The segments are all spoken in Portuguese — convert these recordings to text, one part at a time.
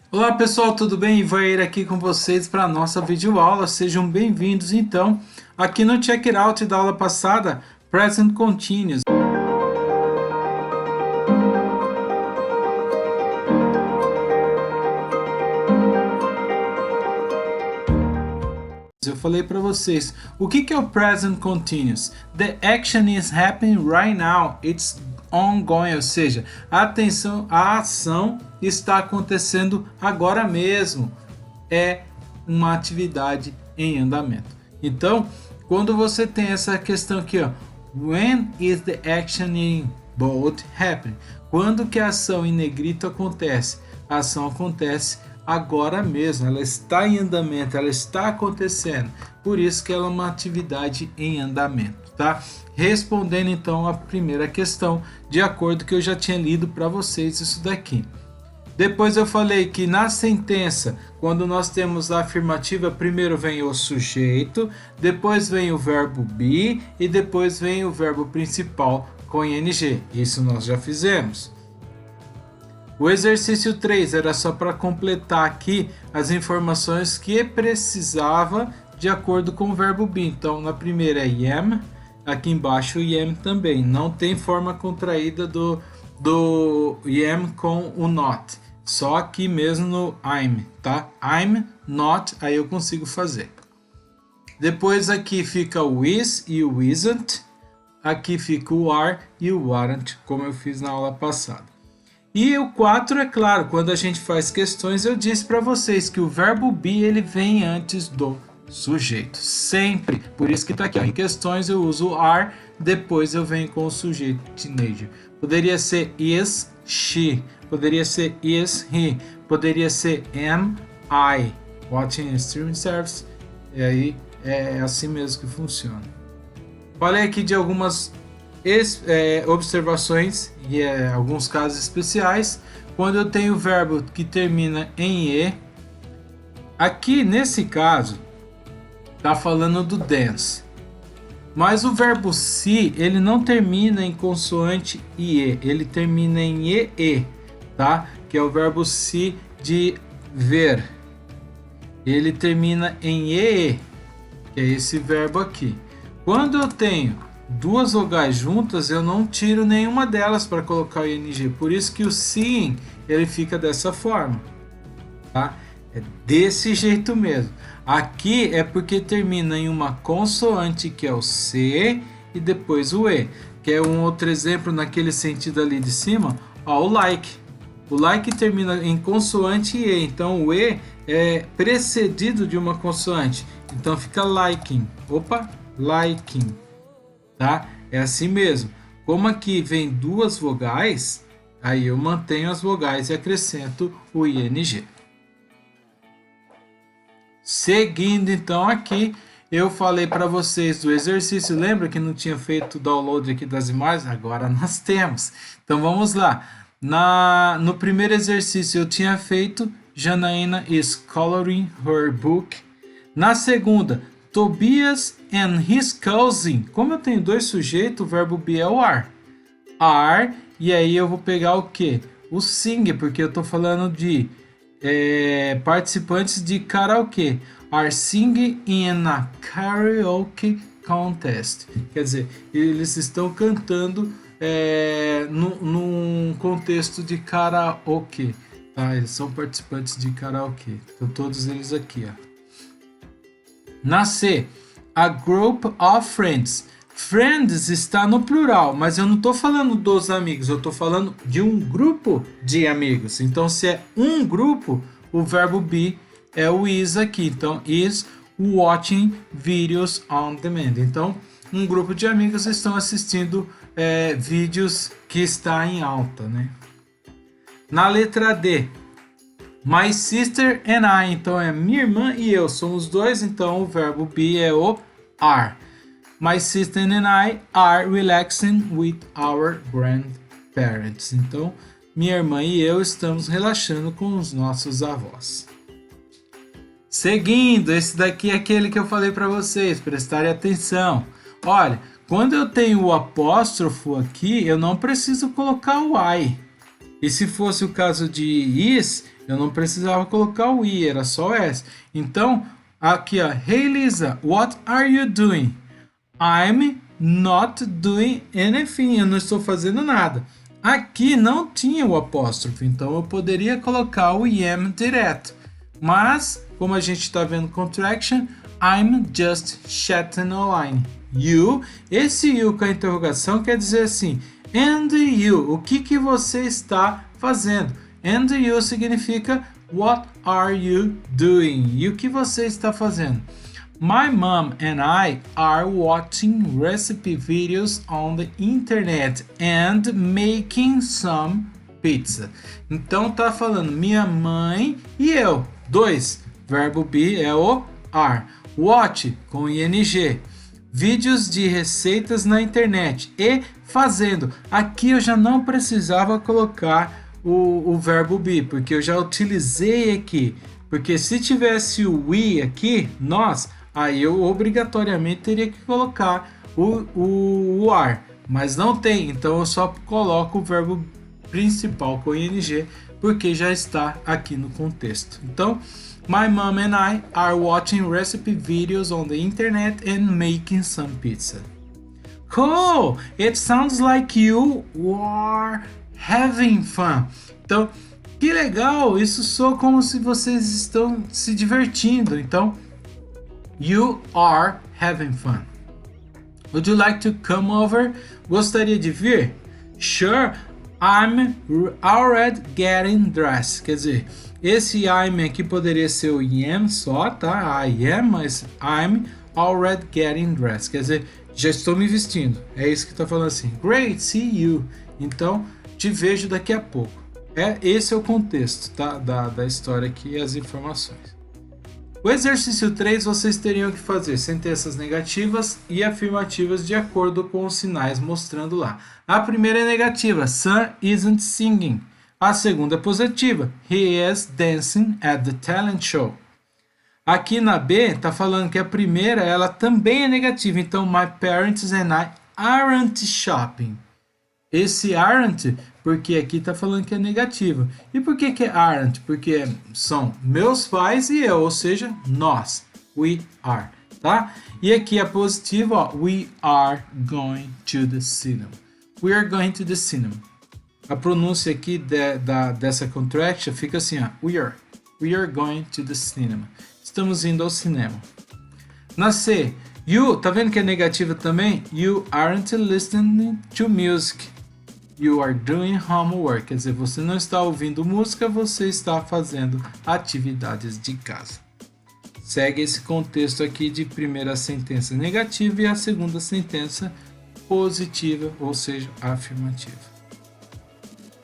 Olá pessoal, tudo bem? Ivair aqui com vocês para a nossa videoaula. Sejam bem-vindos então aqui no Check It Out da aula passada, Present Continuous. Eu falei para vocês, o que é o Present Continuous? The action is happening right now, it's ongoing, ou seja, a ação está acontecendo agora mesmo, é uma atividade em andamento. Então, quando você tem essa questão aqui, ó, when is the action in bold happening? Quando que a ação em negrito acontece? A ação acontece agora mesmo, ela está em andamento, ela está acontecendo. Por isso que ela é uma atividade em andamento, tá? Respondendo então a primeira questão, de acordo com que eu já tinha lido para vocês isso daqui. Depois eu falei que na sentença, quando nós temos a afirmativa, primeiro vem o sujeito, depois vem o verbo be e depois vem o verbo principal com ing. Isso nós já fizemos. O exercício 3 era só para completar aqui as informações que precisava de acordo com o verbo be. Então, na primeira é am, aqui embaixo o am também. Não tem forma contraída do am com o not. Só aqui mesmo no I'm, tá? I'm not, aí eu consigo fazer. Depois aqui fica o is e o isn't. Aqui fica o are e o aren't, como eu fiz na aula passada. E o 4, é claro, quando a gente faz questões, eu disse para vocês que o verbo be ele vem antes do sujeito, sempre. Por isso que está aqui, ó, em questões eu uso are, depois eu venho com o sujeito teenager. Poderia ser is, she, poderia ser is, he, poderia ser am, I, watching streaming service, e aí é assim mesmo que funciona. Falei aqui de algumas observações e alguns casos especiais. Quando eu tenho o verbo que termina em e, aqui nesse caso tá falando do dance, mas o verbo see ele não termina em consoante ie, ele termina em e, tá? Que é o verbo see de ver, ele termina em e, que é esse verbo aqui. Quando eu tenho duas vogais juntas, eu não tiro nenhuma delas para colocar o ing. Por isso que o seeing ele fica dessa forma, tá? É desse jeito mesmo. Aqui é porque termina em uma consoante que é o c e depois o e. Que é um outro exemplo naquele sentido ali de cima, ó, o like. O like termina em consoante e, então o e é precedido de uma consoante. Então fica liking. Opa, liking. Tá? É assim mesmo. Como aqui vem duas vogais, aí eu mantenho as vogais e acrescento o ing. Seguindo então aqui, eu falei para vocês do exercício. Lembra que não tinha feito o download aqui das imagens? Agora nós temos. Então vamos lá. No primeiro exercício eu tinha feito Janaína is coloring her book. Na segunda, Tobias and his cousin. Como eu tenho dois sujeitos, o verbo be é o are. Are, e aí eu vou pegar o que? O sing, porque eu estou falando de participantes de karaokê. Are singing in a karaoke contest. Quer dizer, eles estão cantando num contexto de karaokê. Tá? Eles são participantes de karaokê. Então todos eles aqui, ó. Na C, a group of friends. Friends está no plural, mas eu não estou falando dos amigos, eu estou falando de um grupo de amigos. Então, se é um grupo, o verbo be é o is aqui. Então, is watching videos on demand. Então, um grupo de amigos estão assistindo vídeos que está em alta, né? Na letra D, my sister and I, então é minha irmã e eu, somos dois, então o verbo be é o are. My sister and I are relaxing with our grandparents. Então, minha irmã e eu estamos relaxando com os nossos avós. Seguindo, esse daqui é aquele que eu falei para vocês, prestarem atenção. Olha, quando eu tenho o apóstrofo aqui, eu não preciso colocar o I. E se fosse o caso de is, Eu não precisava colocar o I, era só o S. Então, aqui ó, Hey Lisa, what are you doing? I'm not doing anything. Eu não estou fazendo nada. Aqui não tinha o apóstrofo, então eu poderia colocar o am direto. Mas, como a gente está vendo contraction, I'm just chatting online. You, esse you com a interrogação quer dizer assim, and you, o que você está fazendo? And you significa what are you doing? E o que você está fazendo? My mom and I are watching recipe videos on the internet and making some pizza. Então tá falando minha mãe e eu. 2. Verbo be é o are. Watch com ing. Vídeos de receitas na internet e fazendo. Aqui eu já não precisava colocar o verbo be, porque eu já utilizei aqui. Porque se tivesse o we aqui, nós, aí eu obrigatoriamente teria que colocar o are. Mas não tem, então eu só coloco o verbo principal com ing, porque já está aqui no contexto. Então, my mom and I are watching recipe videos on the internet and making some pizza. Cool! It sounds like you are having fun. Então, que legal! Isso soa como se vocês estão se divertindo. Então, you are having fun. Would you like to come over? Gostaria de vir? Sure, I'm already getting dressed. Quer dizer, esse I'm aqui poderia ser o am só, tá? I am, mas I'm already getting dressed. Quer dizer, já estou me vestindo. É isso que está falando assim. Great, see you. Então, te vejo daqui a pouco. Esse é o contexto, tá? da história aqui e as informações. O exercício 3 vocês teriam que fazer sentenças negativas e afirmativas de acordo com os sinais mostrando lá. A primeira é negativa, Sam isn't singing. A segunda é positiva, he is dancing at the talent show. Aqui na B está falando que a primeira ela também é negativa, então my parents and I aren't shopping. Esse aren't, porque aqui está falando que é negativa. E por que é aren't? Porque são meus pais e eu, ou seja, nós. We are, tá? E aqui é positivo, ó, we are going to the cinema. We are going to the cinema. A pronúncia aqui dessa contraction fica assim, ó, we are going to the cinema. Estamos indo ao cinema. Na C, you, tá vendo que é negativa também? You aren't listening to music. You are doing homework. Quer dizer, você não está ouvindo música, você está fazendo atividades de casa. Segue esse contexto aqui de primeira sentença negativa e a segunda sentença positiva, ou seja, afirmativa.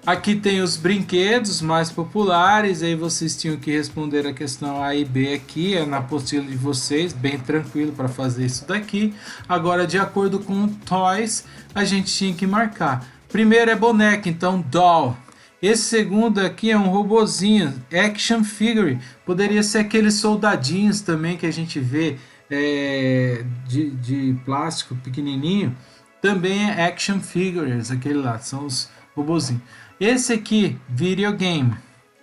Aqui tem os brinquedos mais populares, aí vocês tinham que responder a questão A e B aqui, é na apostila de vocês, bem tranquilo para fazer isso daqui. Agora, de acordo com toys, a gente tinha que marcar. Primeiro é boneca, então doll. Esse segundo aqui é um robozinho, action figure. Poderia ser aqueles soldadinhos também que a gente vê de plástico pequenininho. Também é action figures, aquele lá, são os robozinhos. Esse aqui, videogame.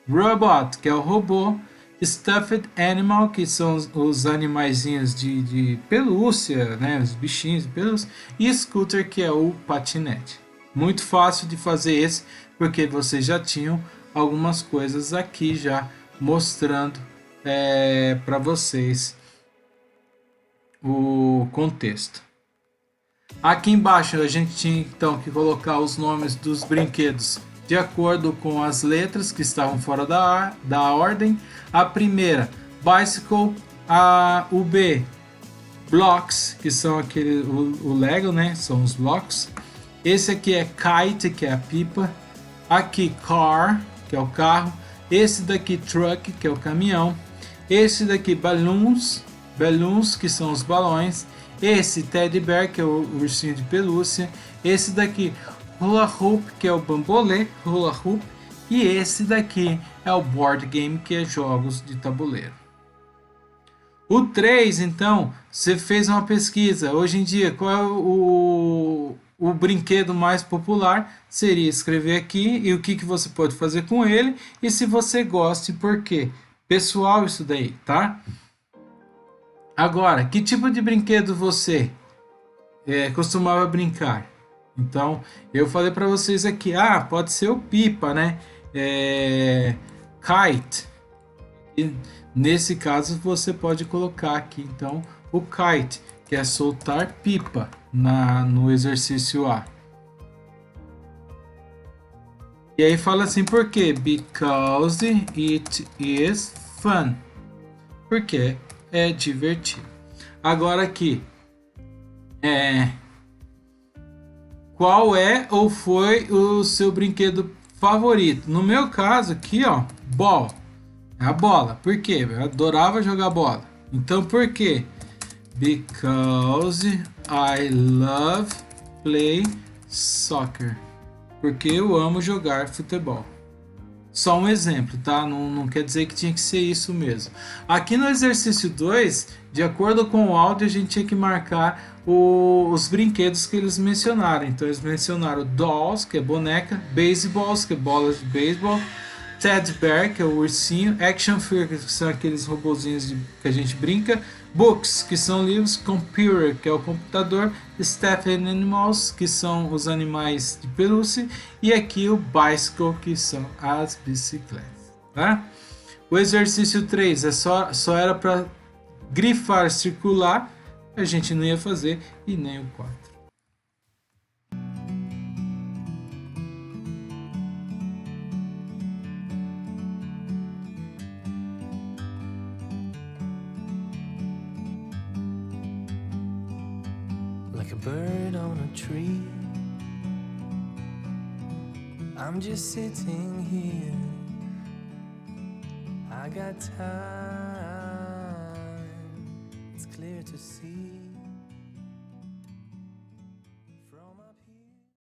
Robot, que é o robô. Stuffed animal, que são os animaizinhos de pelúcia, né? Os bichinhos de pelúcia. E scooter, que é o patinete. Muito fácil de fazer esse, porque vocês já tinham algumas coisas aqui já mostrando para vocês o contexto. Aqui embaixo a gente tinha então que colocar os nomes dos brinquedos de acordo com as letras que estavam fora da ordem. A primeira, bicycle, o B, blocks, que são o Lego, né? São os blocos. Esse aqui é kite, que é a pipa. Aqui car, que é o carro. Esse daqui truck, que é o caminhão. Esse daqui balloons, que são os balões. Esse teddy bear, que é o ursinho de pelúcia. Esse daqui hula hoop, que é o bambolê, hula hoop. E esse daqui é o board game, que é jogos de tabuleiro. O 3, então, você fez uma pesquisa. Hoje em dia, qual é o brinquedo mais popular seria escrever aqui e o que, que você pode fazer com ele e se você gosta e por quê. Pessoal, isso daí, tá? Agora, que tipo de brinquedo você costumava brincar? Então, eu falei para vocês aqui, pode ser o pipa, né? Kite. E nesse caso, você pode colocar aqui, então, o kite, que é soltar pipa no exercício A. E aí fala assim, por quê? Because it is fun. Porque é divertido. Agora aqui, qual é ou foi o seu brinquedo favorito? No meu caso aqui, ó, ball. É a bola. Por quê? Eu adorava jogar bola. Então por quê? Because I love play soccer. Porque eu amo jogar futebol. Só um exemplo, tá? Não quer dizer que tinha que ser isso mesmo. Aqui no exercício 2, de acordo com o áudio, a gente tinha que marcar os brinquedos que eles mencionaram. Então eles mencionaram dolls, que é boneca, baseballs, que é bolas de beisebol, teddy bear, que é o ursinho, action figures, que são aqueles robozinhos que a gente brinca, books, que são livros, computer, que é o computador, stuffed animals, que são os animais de pelúcia, e aqui o bicycle, que são as bicicletas, tá? O exercício 3 só era para grifar, circular, a gente não ia fazer, e nem o 4. Like a bird on a tree, I'm just sitting here. I got time, it's clear to see.